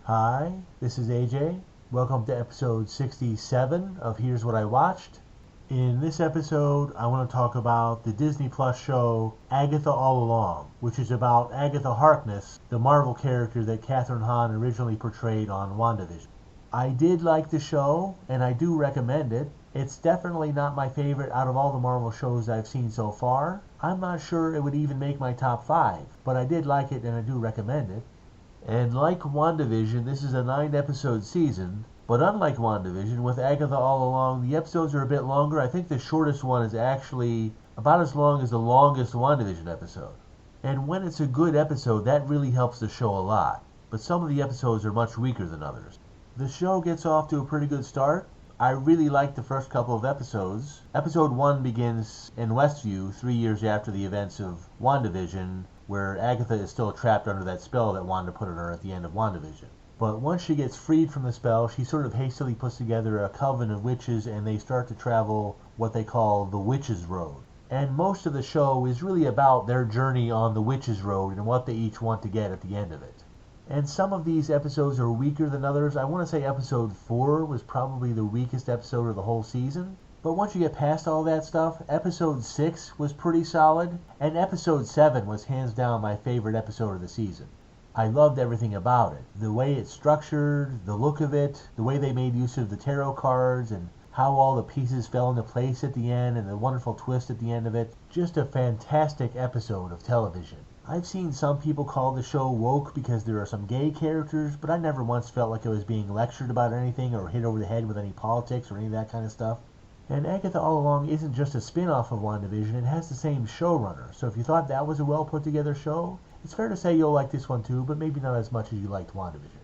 Hi, this is AJ. Welcome to episode 67 of Here's What I Watched. In this episode, I want to talk about the Disney Plus show Agatha All Along, which is about Agatha Harkness, the Marvel character that Kathryn Hahn originally portrayed on WandaVision. I did like the show, and I do recommend it. It's definitely not my favorite out of all the Marvel shows I've seen so far. I'm not sure it would even make my top 5, but I did like it and I do recommend it. And like WandaVision, this is a 9-episode season, but unlike WandaVision, with Agatha All Along, the episodes are a bit longer. I think the shortest one is actually about as long as the longest WandaVision episode. And when it's a good episode, that really helps the show a lot. But some of the episodes are much weaker than others. The show gets off to a pretty good start. I really liked the first couple of episodes. Episode 1 begins in Westview, 3 years after the events of WandaVision, where Agatha is still trapped under that spell that Wanda put on her at the end of WandaVision. But once she gets freed from the spell, she sort of hastily puts together a coven of witches, and they start to travel what they call the Witches' Road. And most of the show is really about their journey on the Witches' Road and what they each want to get at the end of it. And some of these episodes are weaker than others. I want to say episode 4 was probably the weakest episode of the whole season. But once you get past all that stuff, episode 6 was pretty solid, and episode 7 was hands down my favorite episode of the season. I loved everything about it. The way it's structured, the look of it, the way they made use of the tarot cards, and how all the pieces fell into place at the end, and the wonderful twist at the end of it. Just a fantastic episode of television. I've seen some people call the show woke because there are some gay characters, but I never once felt like I was being lectured about anything or hit over the head with any politics or any of that kind of stuff. And Agatha All Along isn't just a spin-off of WandaVision, it has the same showrunner. So if you thought that was a well put together show, it's fair to say you'll like this one too, but maybe not as much as you liked WandaVision.